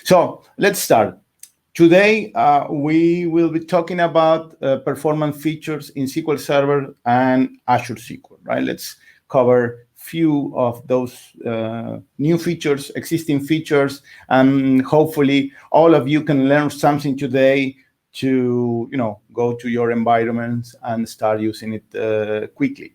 So let's start. Today, we will be talking about performance features in SQL Server and Azure SQL, right? Let's cover few of those new features, existing features, and hopefully all of you can learn something today to, go to your environments and start using it quickly.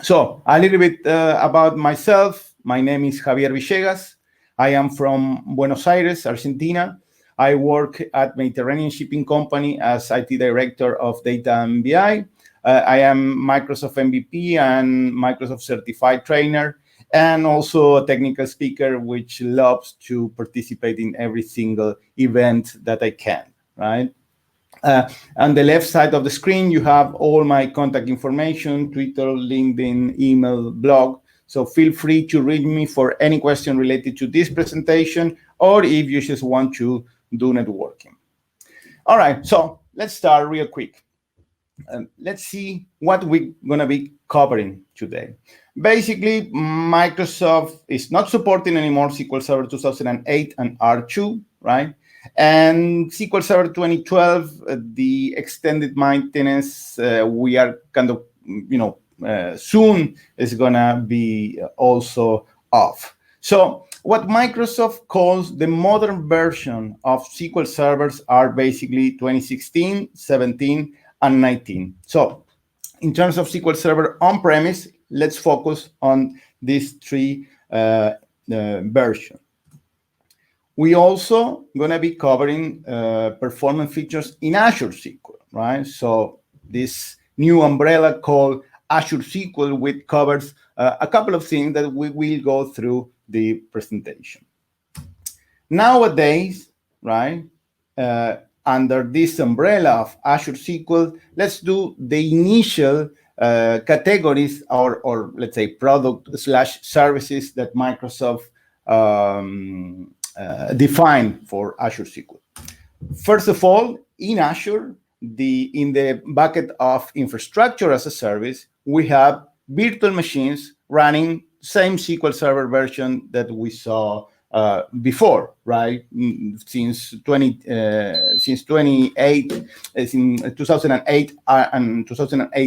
So a little bit about myself. My name is Javier Villegas. I am from Buenos Aires, Argentina. I work at Mediterranean Shipping Company as IT Director of Data and BI. I am Microsoft MVP and Microsoft Certified Trainer, and also a technical speaker which loves to participate in every single event that I can, right? On the left side of the screen, you have all my contact information, Twitter, LinkedIn, email, blog. So feel free to reach me for any question related to this presentation, or if you just want to do networking. All right, so let's start real quick. Let's see what we're going to be covering today. Basically, Microsoft is not supporting anymore SQL Server 2008 and R2, right? And SQL Server 2012, the extended maintenance, we are kind of, soon is going to be also off. So what Microsoft calls the modern version of SQL servers are basically 2016, 17, and 19. So in terms of SQL Server on-premise, let's focus on these three versions. We also going to be covering performance features in Azure SQL, right? So this new umbrella called Azure SQL, which covers a couple of things that we will go through the presentation. Nowadays, right, under this umbrella of Azure SQL, let's do the initial categories or let's say product/services that Microsoft define for Azure SQL. First of all, in Azure, in the bucket of infrastructure as a service, we have virtual machines running same SQL Server version that we saw before, right? Since 2008 and 2008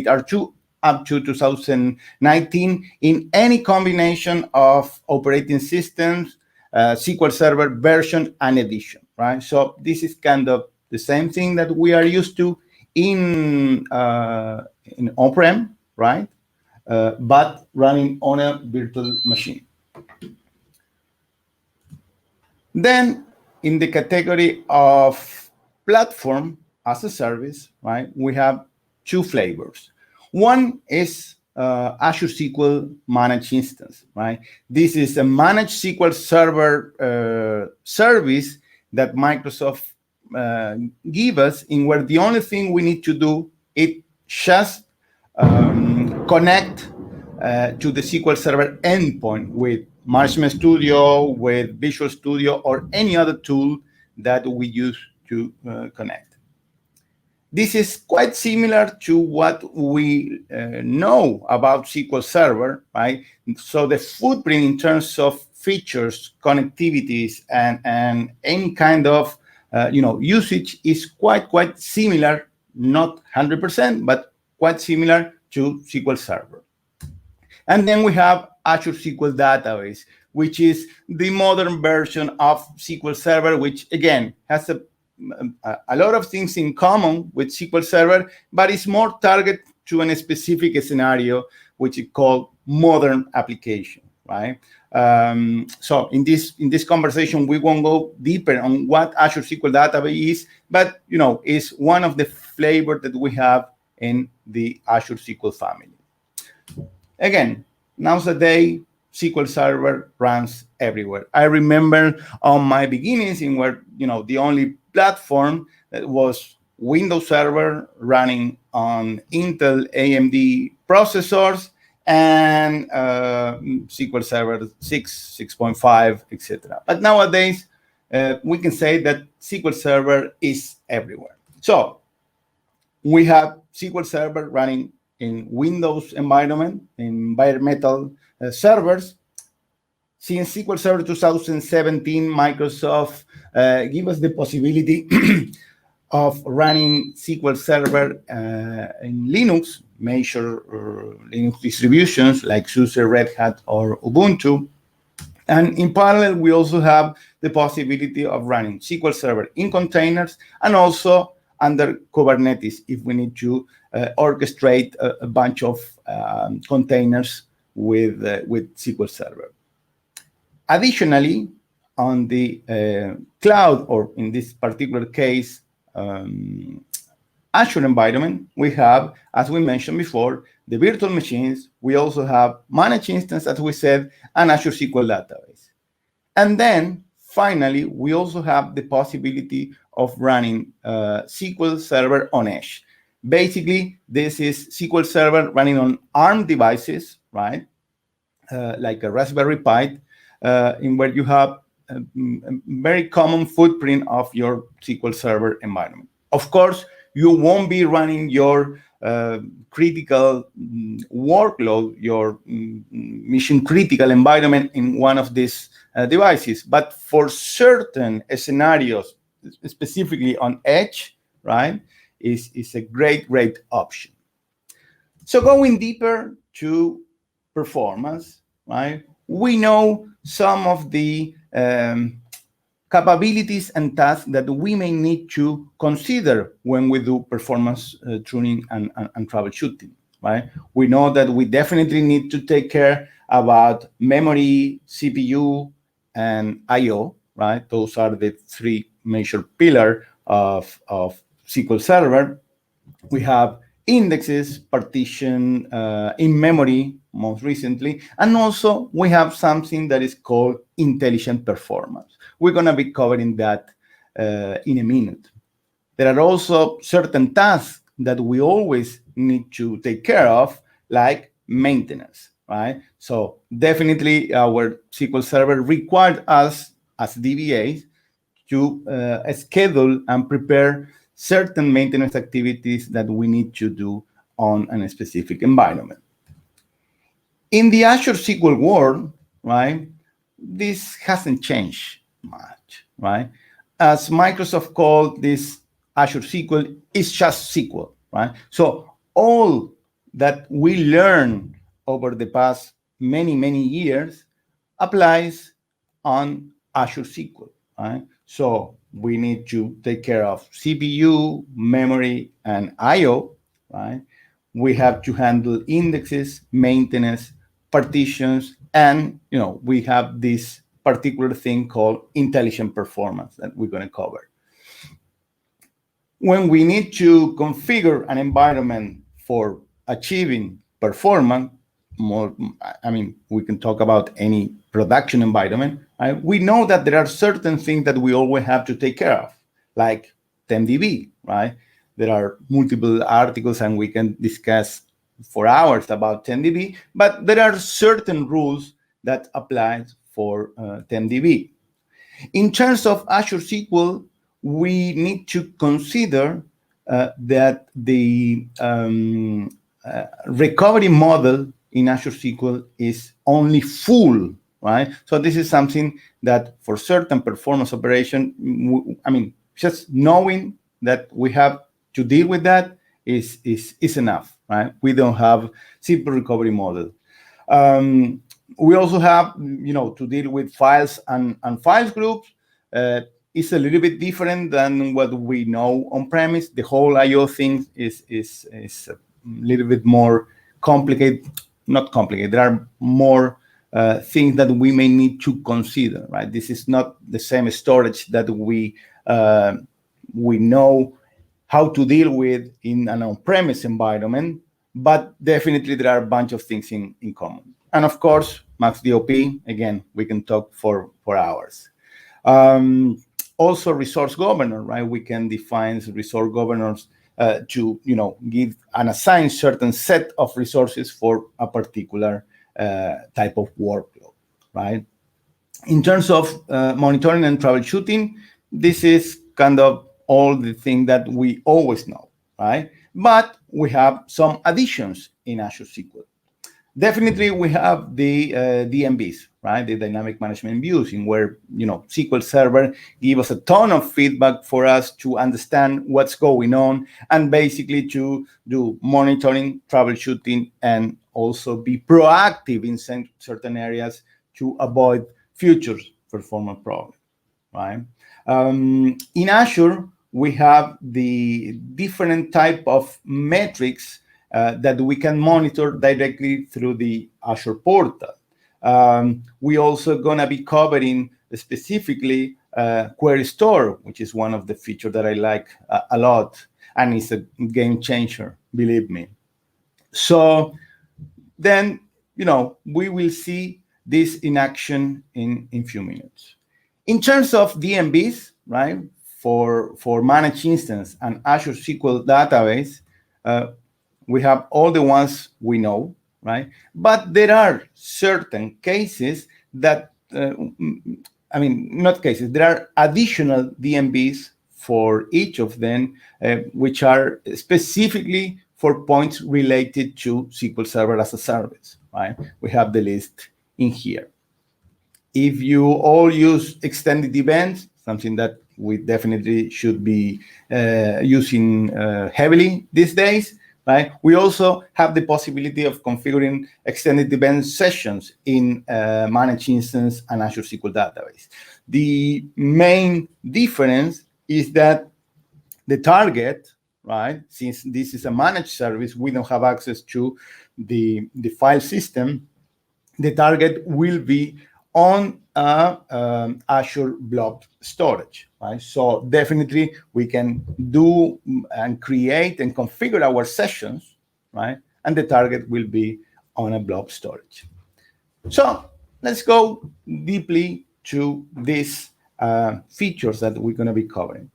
R2 up to 2019 in any combination of operating systems, SQL Server version and edition, right? So this is kind of the same thing that we are used to in on-prem, right? But running on a virtual machine. Then in the category of platform as a service, right, we have two flavors. One is Azure SQL Managed Instance, right? This is a managed SQL Server service that Microsoft give us, in where the only thing we need to do is just connect to the SQL Server endpoint with Management Studio, with Visual Studio, or any other tool that we use to connect. This is quite similar to what we know about SQL Server, right? So the footprint in terms of features, connectivities, and any kind of usage is quite similar, not 100%, but quite similar to SQL Server. And then we have Azure SQL Database, which is the modern version of SQL Server, which again has a lot of things in common with SQL Server, but it's more targeted to a specific scenario, which is called modern application, right? So in this conversation, we won't go deeper on what Azure SQL Database is, but it's one of the flavors that we have in the Azure SQL family. Again, nowadays, SQL Server runs everywhere. I remember on my beginnings in where, the only platform that was Windows Server running on Intel AMD processors and SQL Server 6, 6.5, etc. But nowadays, we can say that SQL Server is everywhere. So we have SQL Server running in Windows environment, in bare metal servers. Since SQL Server 2017, Microsoft gave us the possibility of running SQL Server in Linux, major Linux distributions like SUSE, Red Hat, or Ubuntu. And in parallel, we also have the possibility of running SQL Server in containers and also under Kubernetes if we need to orchestrate a bunch of containers with SQL Server. Additionally, on the cloud, or in this particular case, Azure environment, we have, as we mentioned before, the virtual machines. We also have managed instance, as we said, and Azure SQL Database. And then, finally, we also have the possibility of running SQL Server on Edge. Basically, this is SQL Server running on ARM devices, right? Like a Raspberry Pi, in where you have a very common footprint of your SQL Server environment. Of course, you won't be running your critical workload, your mission critical environment in one of these devices. But for certain scenarios, specifically on Edge, right, is a great option. So going deeper to performance, right, we know some of the capabilities and tasks that we may need to consider when we do performance tuning and troubleshooting, right? We know that we definitely need to take care about memory, CPU, and I/O, right? Those are the three major pillars of SQL Server. We have indexes, partition in memory, most recently, and also we have something that is called intelligent performance. We're going to be covering that in a minute. There are also certain tasks that we always need to take care of, like maintenance, right? So definitely our SQL Server required us as DBAs to schedule and prepare certain maintenance activities that we need to do on a specific environment. In the Azure SQL world, right, this hasn't changed much, right? As Microsoft called this Azure SQL, it's just SQL, right? So all that we learned over the past many years applies on Azure SQL, right? So we need to take care of CPU, memory, and I/O, right? We have to handle indexes, maintenance, partitions, and we have this particular thing called intelligent performance that we're going to cover. When we need to configure an environment for achieving performance, we can talk about any production environment, right? We know that there are certain things that we always have to take care of, like Dmbs, right? There are multiple articles and we can discuss for hours about Dmbs, but there are certain rules that apply for Dmbs. In terms of Azure SQL, we need to consider that the recovery model in Azure SQL is only full, right? So this is something that for certain performance operation, just knowing that we have to deal with that is enough, right? We don't have simple recovery model. We also have, to deal with files and files groups. It's a little bit different than what we know on premise. The whole I/O thing is a little bit more complicated. Not complicated. There are more things that we may need to consider, right? This is not the same storage that we know how to deal with in an on-premise environment, but definitely there are a bunch of things in common. And of course, MaxDOP, again, we can talk for hours. Also, resource governor, right? We can define resource governors to give and assign certain set of resources for a particular type of workload, right? In terms of monitoring and troubleshooting, this is kind of all the things that we always know, right? But we have some additions in Azure SQL. Definitely, we have the Dmbs, right? The dynamic management views, in where, SQL Server give us a ton of feedback for us to understand what's going on, and basically to do monitoring, troubleshooting, and also be proactive in certain areas to avoid future performance problems, right? In Azure, we have the different type of metrics that we can monitor directly through the Azure portal. We also gonna be covering specifically Query Store, which is one of the features that I like a lot, and it's a game changer, believe me. So then, we will see this in action in few minutes. In terms of DMBs, right, for managed instance and Azure SQL Database, we have all the ones we know, right? But there are certain cases that, not cases, there are additional DMBs for each of them, which are specifically for points related to SQL Server as a service, right? We have the list in here. If you all use extended events, something that we definitely should be using heavily these days, right? We also have the possibility of configuring extended event sessions in managed instance and Azure SQL Database. The main difference is that the target, right? Since this is a managed service, we don't have access to the file system. The target will be on Azure Blob Storage, right? So definitely we can do and create and configure our sessions, right? And the target will be on a Blob Storage. So let's go deeply to these features that we're going to be covering.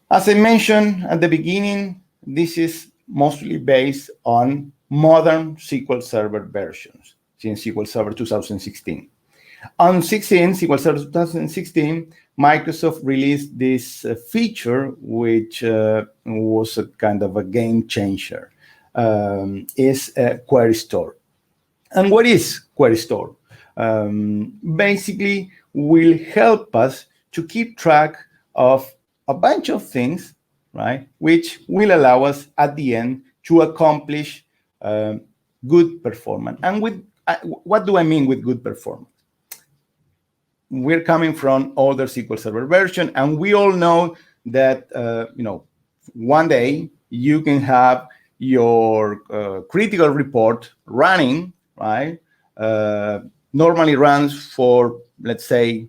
As I mentioned at the beginning, this is mostly based on modern SQL Server versions, since SQL Server 2016. On SQL Server 2016, Microsoft released this feature, which was a kind of a game changer, is Query Store. And what is Query Store? Basically, will help us to keep track of a bunch of things, right, which will allow us at the end to accomplish good performance. And what do I mean with good performance? We're coming from older SQL Server version, and we all know that one day you can have your critical report running, right? Normally runs for, let's say,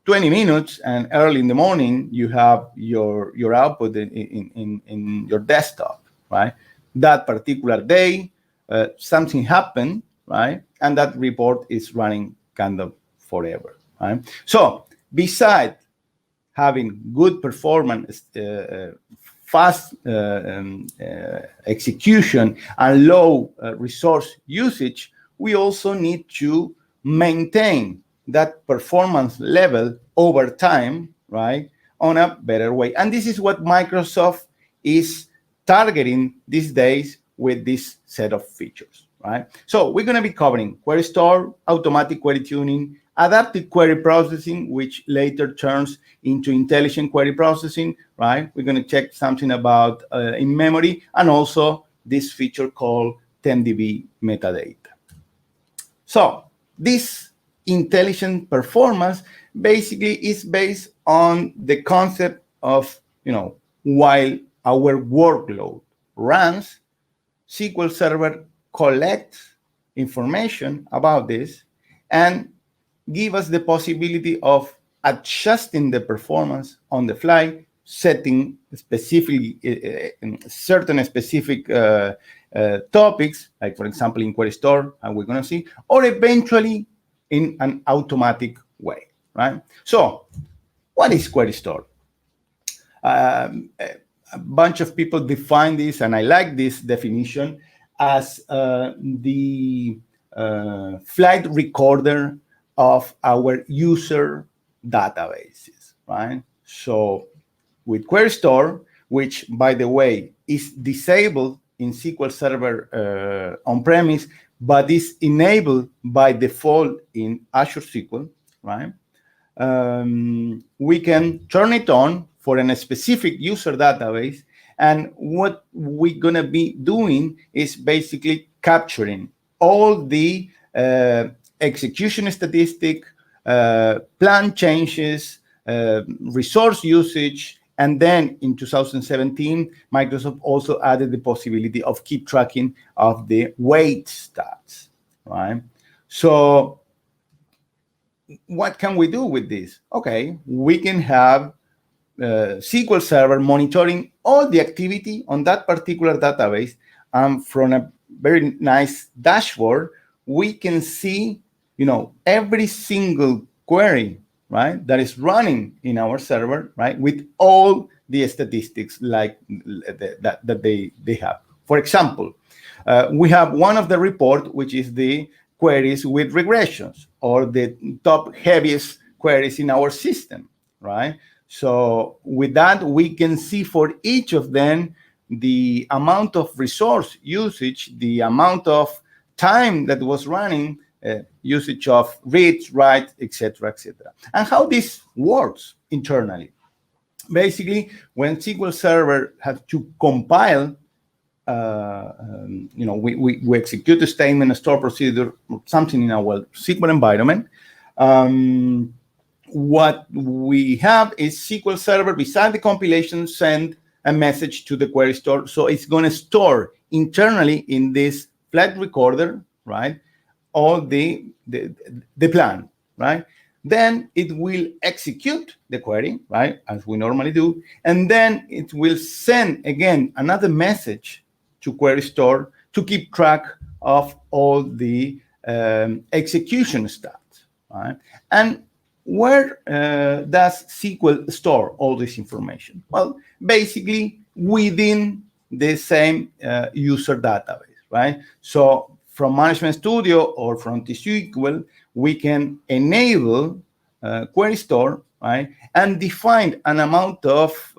20 minutes, and early in the morning you have your output in your desktop, right? That particular day, something happened, right? And that report is running kind of forever. Right? So besides having good performance, fast execution, and low resource usage, we also need to maintain that performance level over time, right, on a better way. And this is what Microsoft is targeting these days with this set of features, right? So we're going to be covering Query Store, automatic query tuning, adaptive query processing, which later turns into intelligent query processing, right? We're going to check something about in memory, and also this feature called Dmbs metadata. So this intelligent performance basically is based on the concept of, while our workload runs, SQL Server collects information about this and give us the possibility of adjusting the performance on the fly, setting specifically certain specific topics, like for example in Query Store, and we're going to see, or eventually in an automatic way, right? So what is Query Store? A bunch of people define this, and I like this definition, as the flight recorder of our user databases, right? So with Query Store, which, by the way, is disabled in SQL Server on-premise, but is enabled by default in Azure SQL, right? We can turn it on for a specific user database. And what we're going to be doing is basically capturing all the execution statistic, plan changes, resource usage. And then in 2017, Microsoft also added the possibility of keep tracking of the wait stats, right? So what can we do with this? Okay, we can have SQL Server monitoring all the activity on that particular database. And from a very nice dashboard, we can see, every single query, right, that is running in our server, right, with all the statistics like that they have. For example, we have one of the report, which is the queries with regressions, or the top heaviest queries in our system, right? So with that, we can see for each of them the amount of resource usage, the amount of time that was running, usage of reads, writes, etc., etc. And how this works internally. Basically, when SQL Server has to compile, we execute a statement, a store procedure, something in our SQL environment. What we have is SQL Server beside the compilation send a message to the query store. So it's going to store internally in this flag recorder, right, all the plan, right? Then it will execute the query, right, as we normally do. And then it will send, again, another message to query store to keep track of all the execution stats, right? And where does SQL store all this information? Well, basically within the same user database, right? So from Management Studio or from T-SQL, we can enable query store, right, and define an amount of,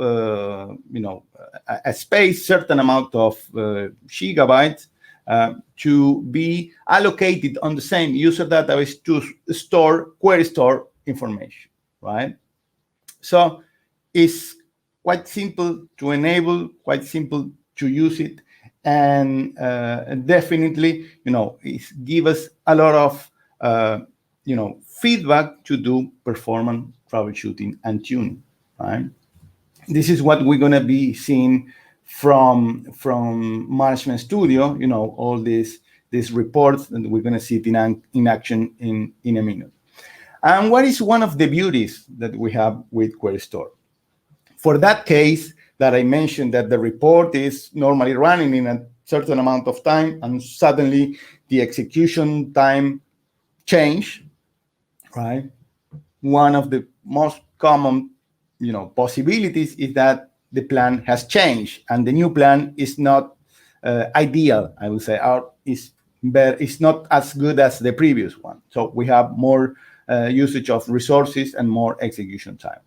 a space, certain amount of gigabytes to be allocated on the same user database to store query store information, right? So it's quite simple to enable, quite simple to use it, and definitely, it gives us a lot of, feedback to do performance troubleshooting and tuning, right? This is what we're going to be seeing from Management Studio, all these reports, and we're going to see it in action in a minute. And what is one of the beauties that we have with Query Store? For that case that I mentioned, that the report is normally running in a certain amount of time, and suddenly the execution time change, right? One of the most common, possibilities is that the plan has changed and the new plan is not ideal, I would say, or is not as good as the previous one. So we have more usage of resources and more execution time.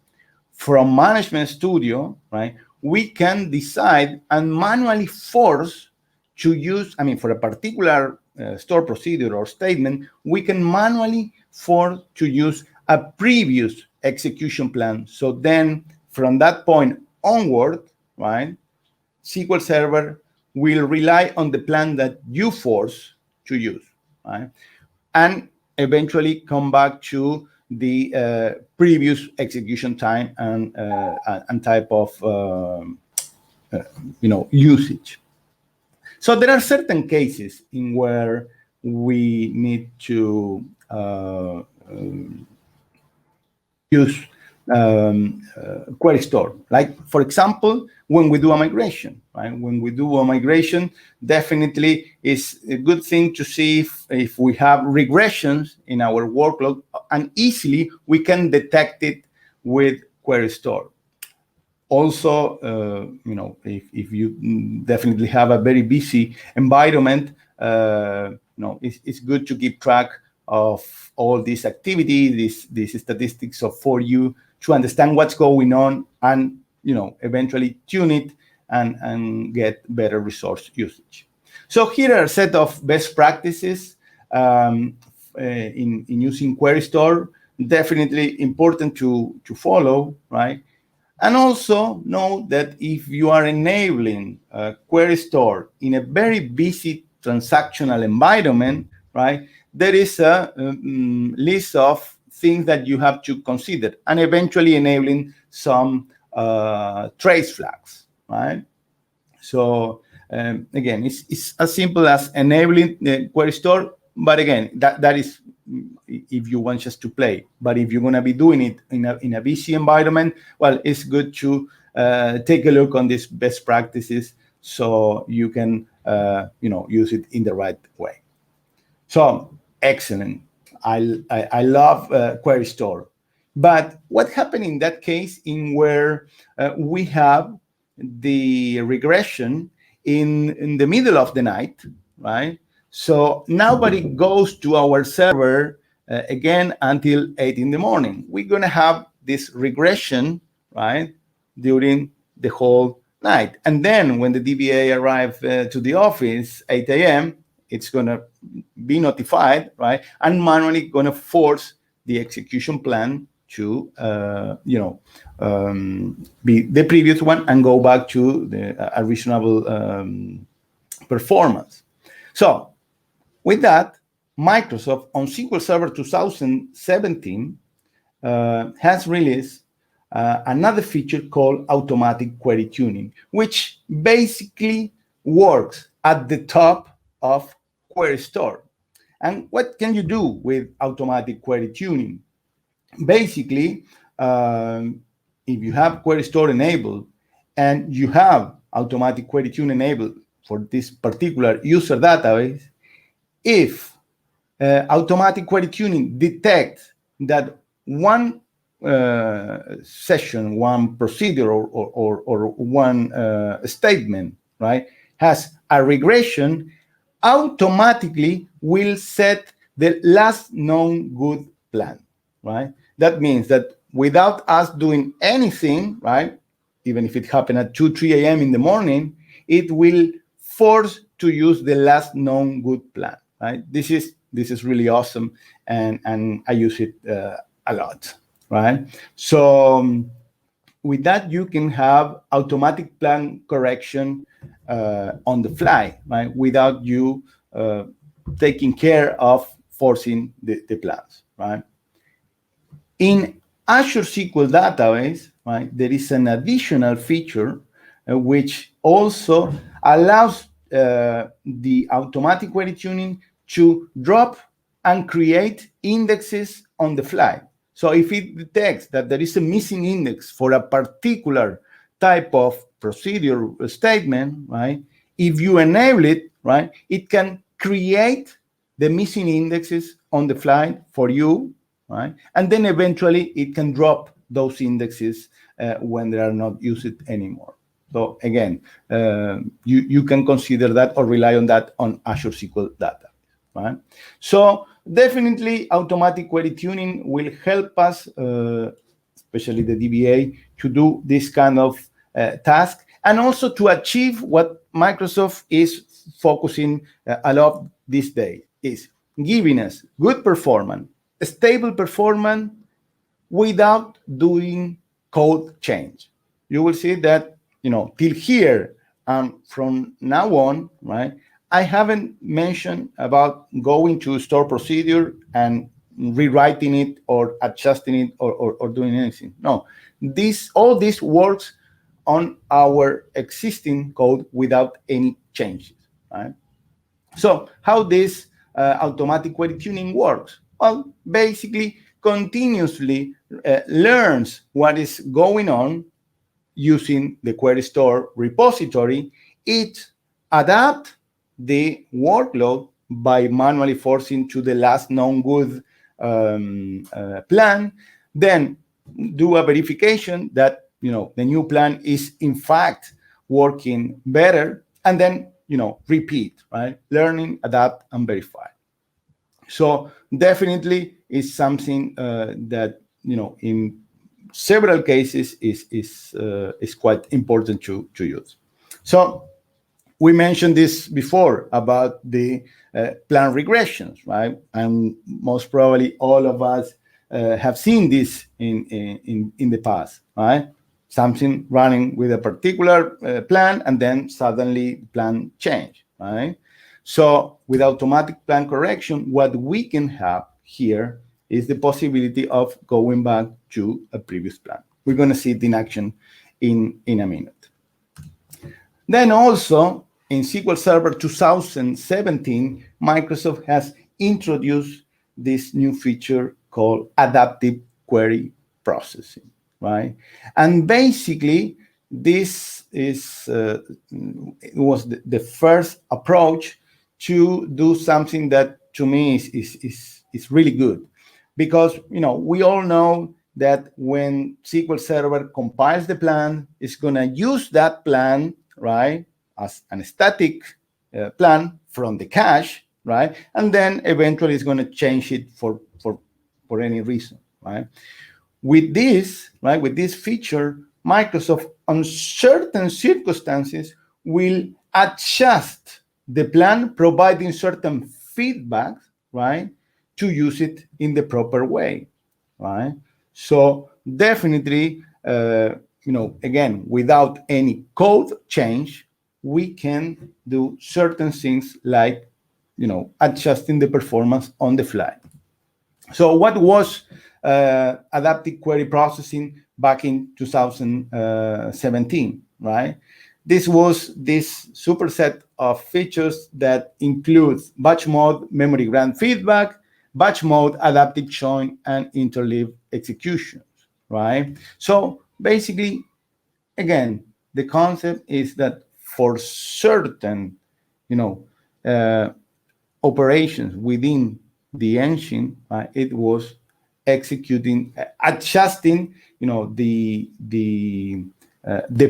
From Management Studio, right, we can decide and manually force to use, for a particular store procedure or statement, we can manually force to use a previous execution plan. So then from that point onward, right, SQL Server will rely on the plan that you force to use, right? And eventually come back to the previous execution time and type of usage. So there are certain cases in where we need to use query store. Like, for example, when we do a migration, right? When we do a migration, definitely it's a good thing to see if we have regressions in our workload, and easily we can detect it with query store. Also, if you definitely have a very busy environment, it's good to keep track of all this activity, these statistics for you to understand what's going on and, eventually tune it and get better resource usage. So here are a set of best practices in using Query Store. Definitely important to follow, right? And also know that if you are enabling Query Store in a very busy transactional environment, right, there is a list of things that you have to consider, and eventually enabling some trace flags, right? So again, it's as simple as enabling the Query Store, but again, that is if you want just to play. But if you're going to be doing it in a VC environment, well, it's good to take a look on these best practices so you can use it in the right way. So excellent. I love Query Store. But what happened in that case in where we have the regression in the middle of the night, right? So nobody goes to our server again until 8 in the morning. We're going to have this regression, right, during the whole night. And then when the DBA arrives to the office, 8 a.m., it's going to be notified, right, and manually going to force the execution plan to, be the previous one and go back to a reasonable performance. So with that, Microsoft on SQL Server 2017 has released another feature called automatic query tuning, which basically works at the top of Query Store. And what can you do with automatic query tuning? Basically, if you have Query Store enabled and you have automatic query tune enabled for this particular user database, if automatic query tuning detects that one session, one procedure, or one statement, right, has a regression, automatically will set the last known good plan, right? That means that without us doing anything, right, even if it happened at 2, 3 a.m. in the morning, it will force to use the last known good plan, right? This is really awesome, and I use it a lot, right? So with that, you can have automatic plan correction on the fly, right? Without you taking care of forcing the plans, right? In Azure SQL Database, right, there is an additional feature which also allows the automatic query tuning to drop and create indexes on the fly. So if it detects that there is a missing index for a particular type of procedure statement, right, if you enable it, right, it can create the missing indexes on the fly for you, right? And then eventually it can drop those indexes when they are not used anymore. So again, you can consider that or rely on that on Azure SQL Database, right? So definitely automatic query tuning will help us, especially the DBA, to do this kind of task, and also to achieve what Microsoft is focusing a lot this day, is giving us good performance, stable performance without doing code change. You will see that, till here, from now on, right, I haven't mentioned about going to store procedure and rewriting it or adjusting it or doing anything. No, all this works on our existing code without any changes, right? So how this automatic query tuning works? Well, basically continuously learns what is going on using the Query Store repository. It adapts the workload by manually forcing to the last known good plan, then do a verification that the new plan is in fact working better, and then repeat, right? Learning, adapt, and verify. So definitely is something that in several cases is quite important to use. So We mentioned this before about the plan regressions, right? And most probably all of us have seen this in the past, right? Something running with a particular plan, and then suddenly the plan change, right? So with automatic plan correction, what we can have here is the possibility of going back to a previous plan. We're going to see it in action in a minute. Then also, in SQL Server 2017, Microsoft has introduced this new feature called adaptive query processing, right? And basically, this was the first approach to do something that to me is really good, because we all know that when SQL Server compiles the plan, it's going to use that plan, right, as a static plan from the cache, right, and then eventually it's going to change it for any reason, right? With this, right, with this feature, Microsoft, on certain circumstances, will adjust the plan, providing certain feedback, right, to use it in the proper way, right? So definitely, again, without any code change, we can do certain things like, adjusting the performance on the fly. So what was adaptive query processing back in 2017, right? This was this superset of features that includes batch mode, memory grant feedback, batch mode, adaptive join, and interleave executions, right? So basically, again, the concept is that for certain, operations within the engine, it was executing, adjusting, the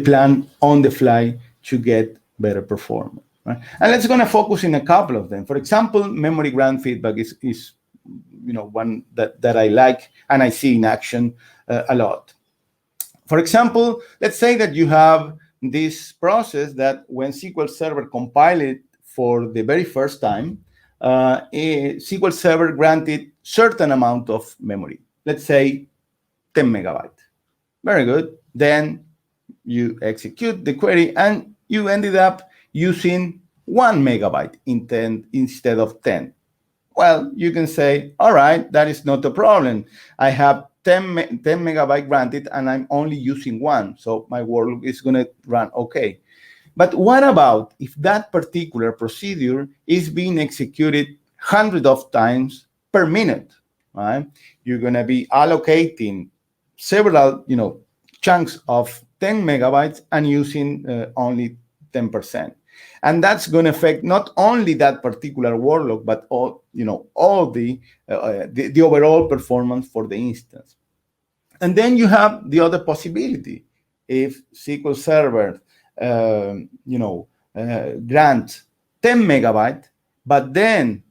plan on the fly to get better performance, right? And let's gonna focus in a couple of them. For example, memory grant feedback is one that I like and I see in action a lot. For example, let's say that you have this process that when SQL Server compiled it for the very first time, SQL Server granted certain amount of memory, let's say 10 megabytes. Very good. Then you execute the query and you ended up using 1 megabyte instead of 10. Well, you can say, all right, that is not a problem. I have 10 megabyte granted and I'm only using 1, so my workload is going to run okay. But what about if that particular procedure is being executed hundreds of times per minute, right? You're going to be allocating several, chunks of 10 megabytes and using only 10%. And that's going to affect not only that particular workload, but all the overall performance for the instance. And then you have the other possibility. If SQL Server, grant 10 megabyte, but then,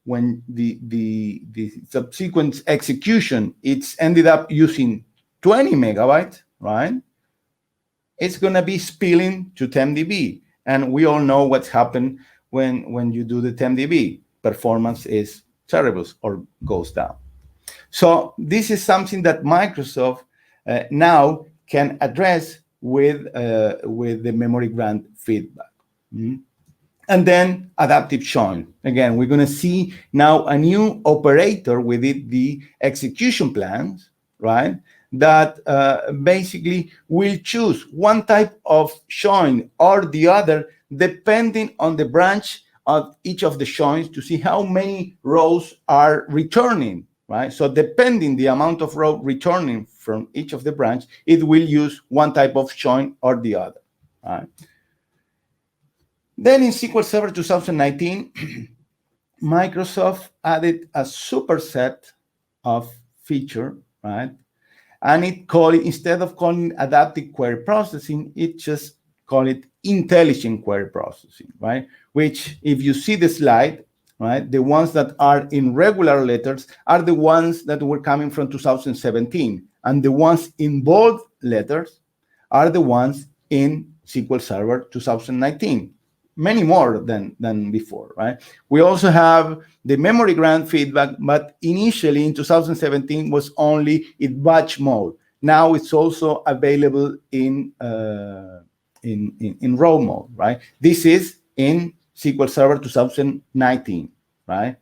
when the subsequent execution, it's ended up using 20 megabytes, right? It's going to be spilling to Dmbs. And we all know what's happened when you do the Dmbs. Performance is terrible or goes down. So this is something that Microsoft now can address with the memory grant feedback. And then adaptive join. Again, we're going to see now a new operator within the execution plans, right? That basically will choose one type of join or the other, depending on the branch of each of the joins to see how many rows are returning, right? So depending the amount of row returning from each of the branch, it will use one type of join or the other, right? Then in SQL Server 2019, Microsoft added a superset of feature, right? And it called it, instead of calling adaptive query processing, it just called it intelligent query processing, right? Which, if you see the slide, right, the ones that are in regular letters are the ones that were coming from 2017. And the ones in bold letters are the ones in SQL Server 2019. many more than before, right? We also have the memory grant feedback, but initially in 2017 was only in batch mode. Now it's also available in raw mode, right? This is in SQL Server 2019, right?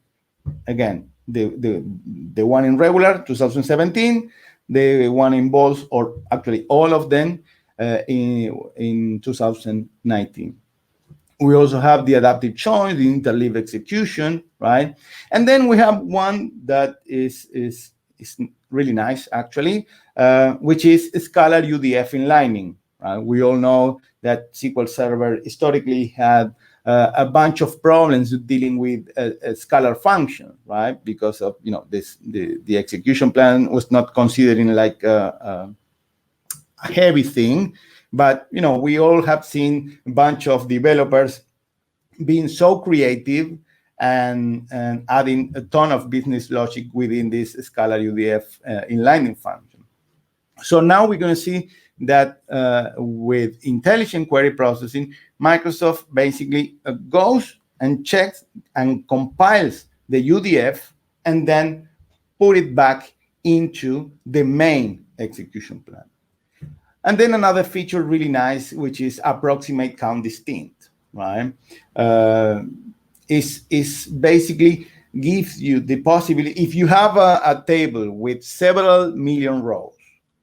Again, the one in regular 2017, the one in bold, or actually all of them in 2019. We also have the adaptive choice, the interleave execution, right? And then we have one that is really nice, actually, which is scalar UDF inlining. Right? We all know that SQL Server historically had a bunch of problems dealing with a scalar function, right? Because of the execution plan was not considering like a heavy thing. But we all have seen a bunch of developers being so creative and adding a ton of business logic within this scalar UDF inlining function. So now we're going to see that with intelligent query processing, Microsoft basically goes and checks and compiles the UDF and then put it back into the main execution plan. And then another feature really nice, which is approximate count distinct, right? Is basically gives you the possibility, if you have a table with several million rows,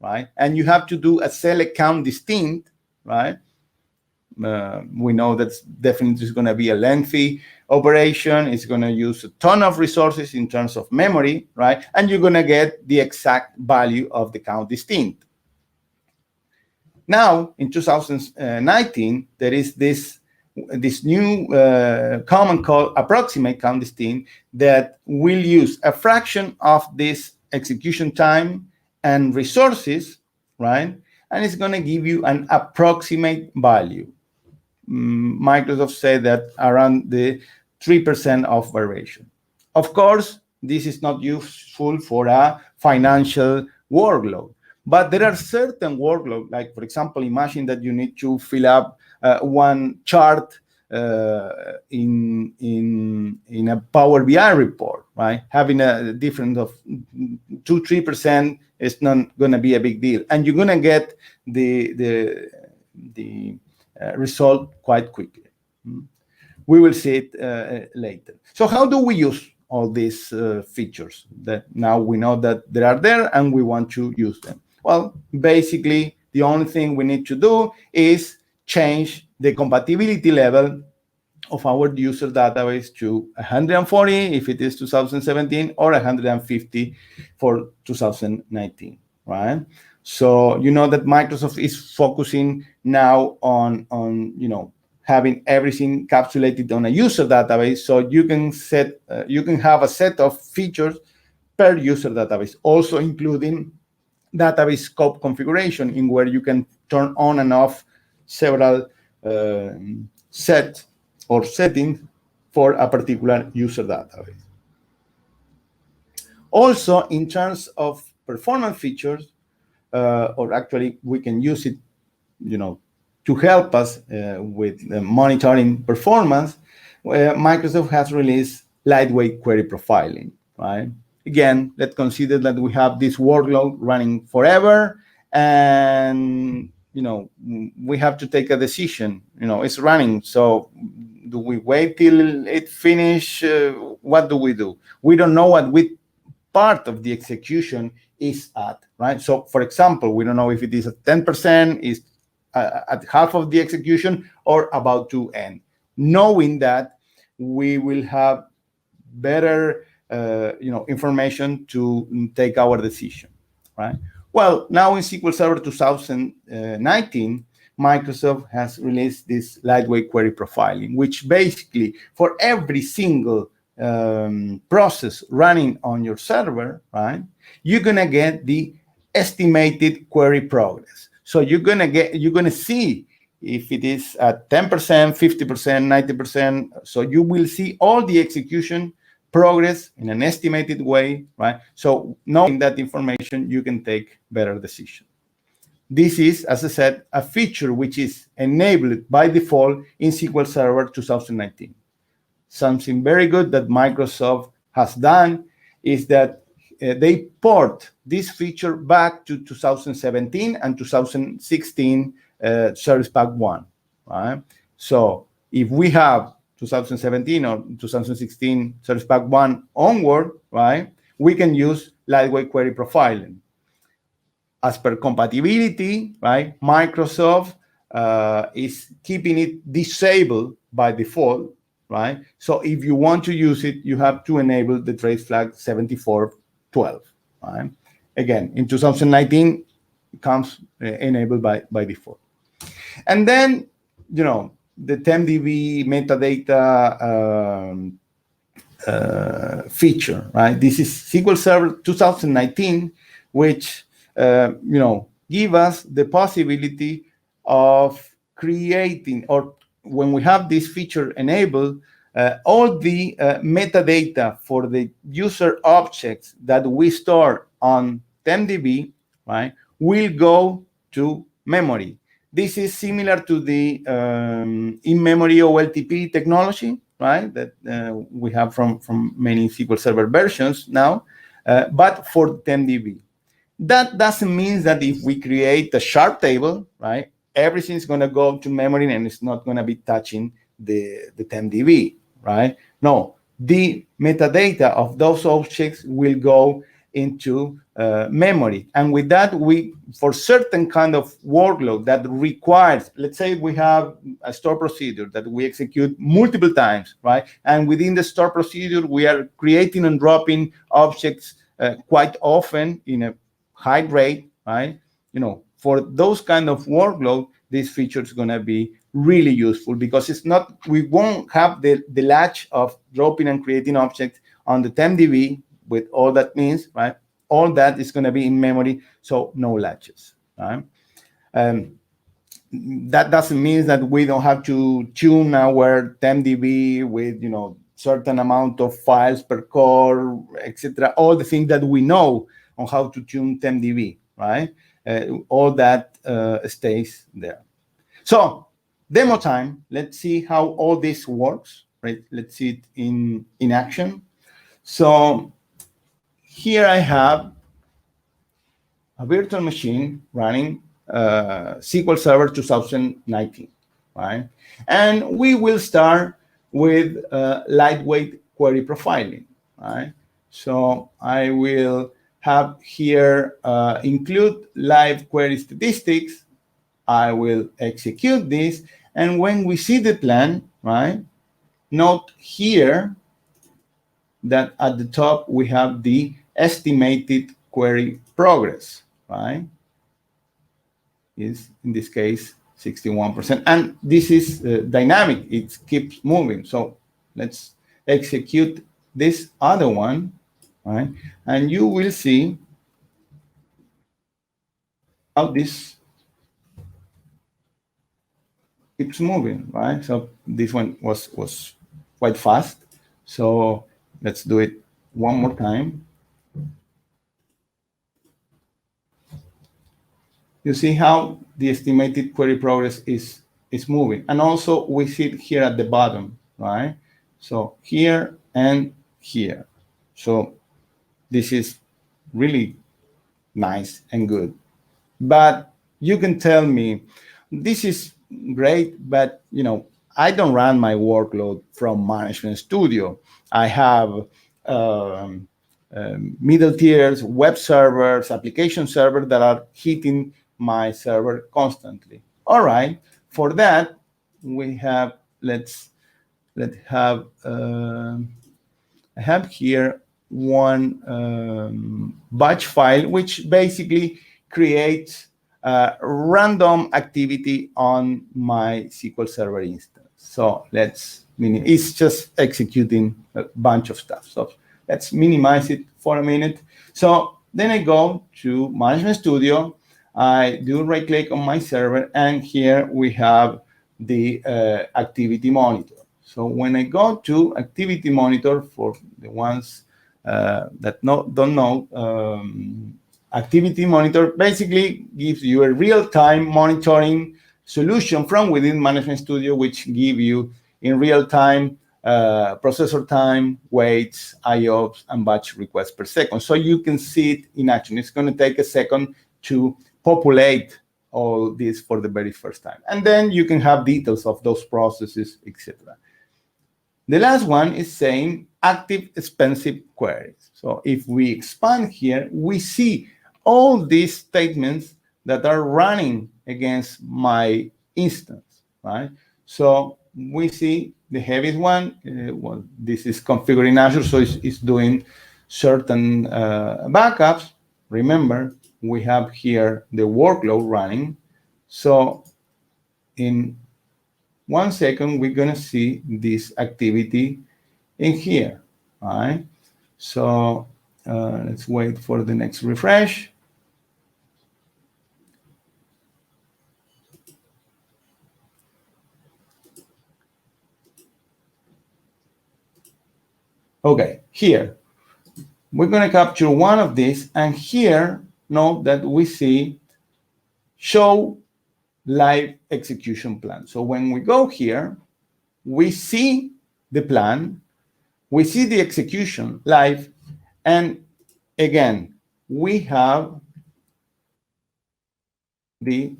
right? And you have to do a select count distinct, right? We know that's definitely going to be a lengthy operation. It's going to use a ton of resources in terms of memory, right? And you're going to get the exact value of the count distinct. Now, in 2019, there is this new command called approximate count distinct that will use a fraction of this execution time and resources, right? And it's going to give you an approximate value. Microsoft said that around the 3% of variation. Of course, this is not useful for a financial workload. But there are certain workloads, like, for example, imagine that you need to fill up one chart in a Power BI report, right? Having a difference of 2-3% is not going to be a big deal, and you're going to get the result quite quickly. We will see it later. So how do we use all these features that now we know that they are there and we want to use them? Well, basically, the only thing we need to do is change the compatibility level of our user database to 140 if it is 2017 or 150 for 2019, right? So you know that Microsoft is focusing now on having everything encapsulated on a user database, so you can have a set of features per user database, also including database scope configuration, in where you can turn on and off several sets or settings for a particular user database. Also, in terms of performance features, or actually we can use it, to help us with monitoring performance, Microsoft has released lightweight query profiling, right? Again, let's consider that we have this workload running forever, and we have to take a decision. It's running, so do we wait till it finish? What do? We don't know what part of the execution is at, right? So, for example, we don't know if it is at 10%, is at half of the execution, or about to end. Knowing that, we will have better information to take our decision, right? Well, now in SQL Server 2019, Microsoft has released this lightweight query profiling, which basically for every single process running on your server, right, you're gonna get the estimated query progress. So you're gonna see if it is at 10%, 50%, 90%. So you will see all the execution progress in an estimated way, right? So knowing that information, you can take better decisions. This is, as I said, a feature which is enabled by default in SQL Server 2019. Something very good that Microsoft has done is that they port this feature back to 2017 and 2016 Service Pack 1. Right? So if we have 2017 or 2016 Service Pack 1 onward, right, we can use lightweight query profiling. As per compatibility, right, Microsoft is keeping it disabled by default, right? So if you want to use it, you have to enable the trace flag 7412, right? Again, in 2019, it comes enabled by default. And then, you know, the Dmbs metadata feature, right? This is SQL Server 2019, which you know, give us the possibility of creating, or when we have this feature enabled, all the metadata for the user objects that we store on Dmb, right, will go to memory. This is similar to the in-memory OLTP technology, right, that we have from many SQL Server versions now, but for Dmb. That doesn't mean that if we create a sharp table, right, everything's going to go to memory and it's not going to be touching the Dmb, right? No, the metadata of those objects will go into memory. And with that, we, for certain kind of workload that requires, let's say we have a store procedure that we execute multiple times, right? And within the store procedure, we are creating and dropping objects quite often in a high rate, right? You know, for those kind of workload, this feature is going to be really useful because it's not, we won't have the latch of dropping and creating objects on the Dmb with all that means, right? All that is going to be in memory, so no latches, right? That doesn't mean that we don't have to tune our Dmb with, you know, certain amount of files per core, etc. All the things that we know on how to tune Dmb, right? All that stays there. So demo time. Let's see how all this works, right? Let's see it in action. So here I have a virtual machine running SQL Server 2019, right? And we will start with lightweight query profiling, right? So I will have here include live query statistics. I will execute this. And when we see the plan, right, note here that at the top we have the estimated query progress, right? Is in this case 61%. And this is dynamic, it keeps moving. So let's execute this other one, right? And you will see how this keeps moving, right? So this one was quite fast. So let's do it one more time. You see how the estimated query progress is moving. And also we see it here at the bottom, right? So here and here. So this is really nice and good. But you can tell me, this is great, but you know, I don't run my workload from Management Studio. I have middle tiers, web servers, application servers that are hitting my server constantly. All right, for that we have, I have here one batch file which basically creates random activity on my SQL Server instance. So it's just executing a bunch of stuff. So let's minimize it for a minute. So then I go to Management Studio. I do right click on my server, and here we have the activity monitor. So when I go to activity monitor, for the ones that don't know, activity monitor basically gives you a real-time monitoring solution from within Management Studio, which give you in real time processor time, waits, IOPS, and batch requests per second. So you can see it in action. It's going to take a second to populate all this for the very first time. And then you can have details of those processes, etc. The last one is saying active expensive queries. So if we expand here, we see all these statements that are running against my instance, right? So we see the heaviest one. Well, this is configuring Azure, so it's doing certain backups. Remember, we have here the workload running. So in 1 second, we're going to see this activity in here, all right? So let's wait for the next refresh. Okay, here, we're going to capture one of these, and here, note that we see show live execution plan. So when we go here, we see the plan, we see the execution live, and again, we have the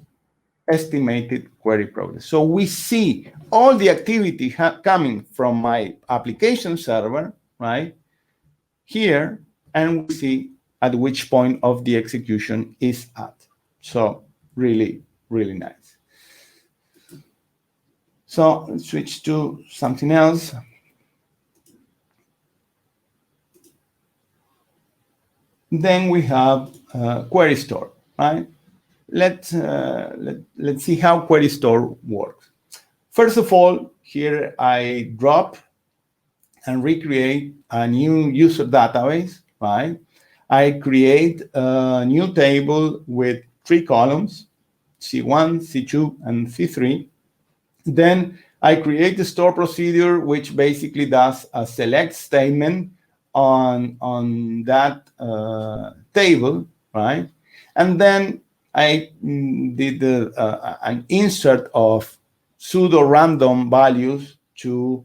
estimated query progress. So we see all the activity coming from my application server, right, here, and we see at which point of the execution is at. So really, really nice. So let's switch to something else. Then we have query store, right? Let's see how query store works. First of all, here I drop and recreate a new user database, right? I create a new table with 3 columns, C1, C2, and C3. Then I create the store procedure, which basically does a select statement on that table, right? And then I did an insert of pseudo-random values to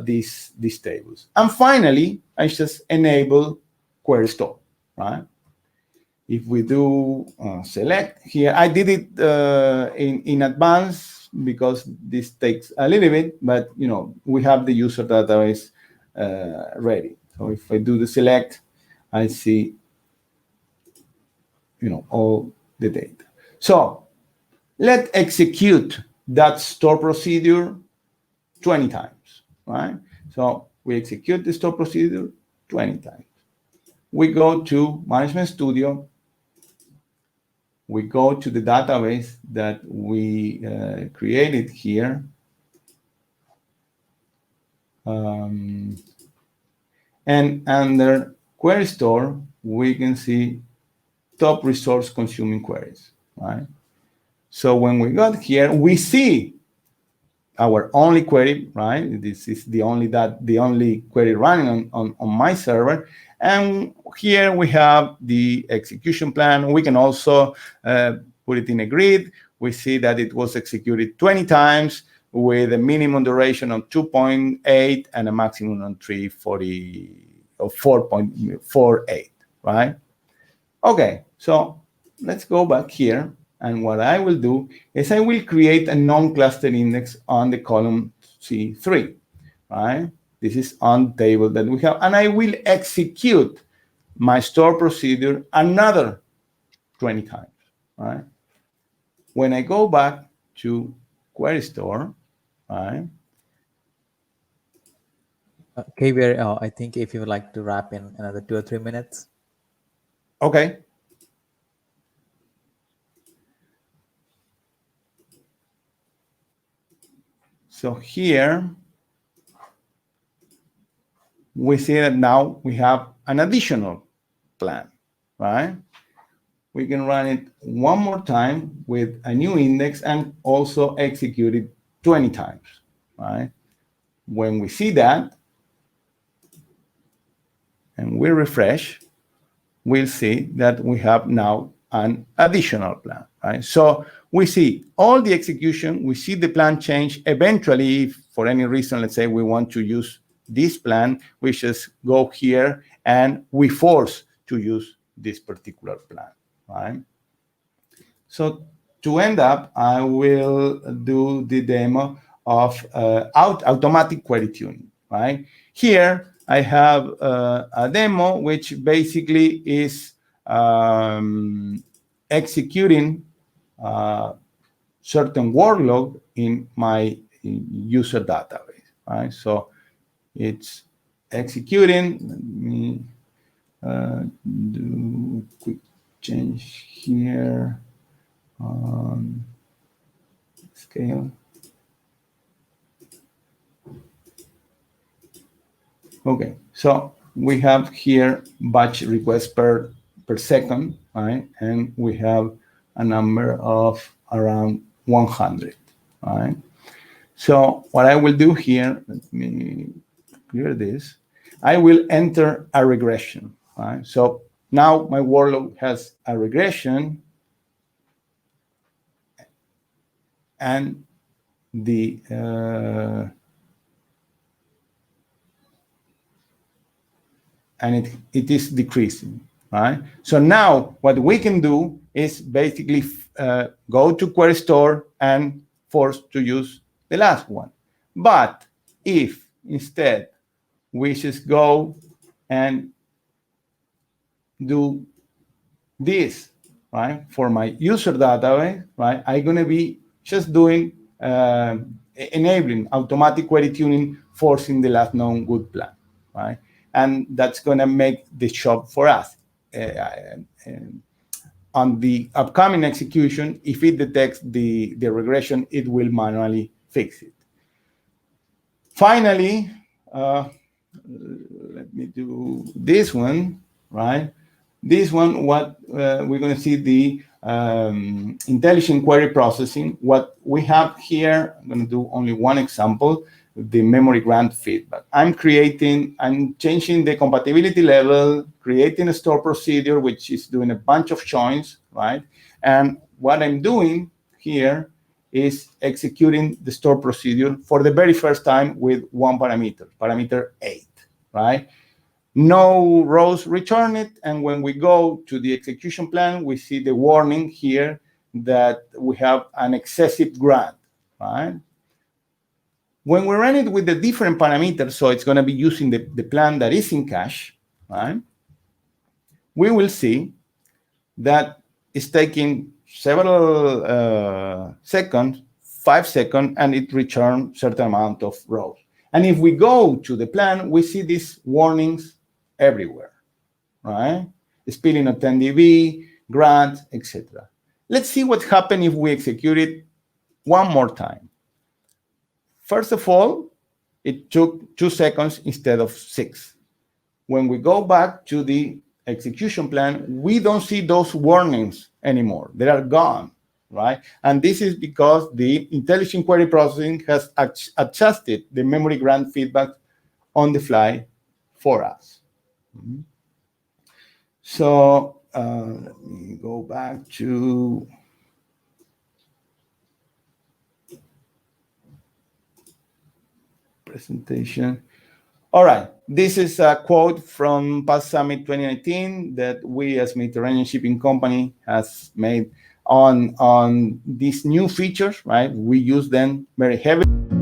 these tables. And finally, I just enable query store, right? If we do select here, I did it in advance because this takes a little bit, but you know, we have the user database ready. So if I do the select, I see, you know, all the data. So let's execute that store procedure 20 times, right? So we execute the store procedure 20 times. We go to Management Studio. We go to the database that we created here. And under Query Store, we can see top resource consuming queries, right? So when we got here, we see our only query, right? This is the only query running on my server. And here we have the execution plan. We can also put it in a grid. We see that it was executed 20 times with a minimum duration of 2.8 and a maximum of 4.48, right? Okay, so let's go back here. And what I will do is I will create a non-clustered index on the column C3, right? This is on the table that we have. And I will execute my store procedure another 20 times, right? When I go back to Query Store, right? Javier, I think if you would like to wrap in another 2 or 3 minutes. Okay. So here, we see that now we have an additional plan, right? We can run it one more time with a new index and also execute it 20 times, right? When we see that, and we refresh, we'll see that we have now an additional plan, right? So we see all the execution, we see the plan change. Eventually, if for any reason, let's say we want to use this plan, we just go here and we force to use this particular plan, right? So to end up, I will do the demo of automatic query tuning, right? Here, I have a demo which basically is executing certain workload in my user database, right? So it's executing. Let me do a quick change here on scale. Okay, so we have here batch requests per second, right? And we have a number of around 100, right? So what I will do here, let me clear this. I will enter a regression, right? So now my workload has a regression, and the and it is decreasing, right? So now what we can do is basically go to query store and force to use the last one. But if instead we just go and do this, right, for my user database, right, I'm going to be just doing enabling automatic query tuning, forcing the last known good plan, right? And that's going to make the job for us. On the upcoming execution, if it detects the regression, it will manually fix it. Finally, let me do this one, right? This one, what we're going to see the intelligent query processing. What we have here, I'm going to do only one example, the memory grant feedback. I'm changing the compatibility level, creating a store procedure, which is doing a bunch of joins, right? And what I'm doing here is executing the store procedure for the very first time with one parameter, parameter 8, right? No rows returned, and when we go to the execution plan, we see the warning here that we have an excessive grant, right? When we run it with the different parameters, so it's going to be using the plan that is in cache, right? We will see that it's taking several seconds, 5 seconds, and it returns certain amount of rows. And if we go to the plan, we see these warnings everywhere, right? Spilling of 10 dB, grant, etc. Let's see what happens if we execute it one more time. First of all, it took 2 seconds instead of 6. When we go back to the execution plan, we don't see those warnings anymore. They are gone, right? And this is because the intelligent query processing has adjusted the memory grant feedback on the fly for us. So let me go back to presentation. All right, this is a quote from PASS Summit 2019 that we as Mediterranean Shipping Company has made on these new features, right? We use them very heavily.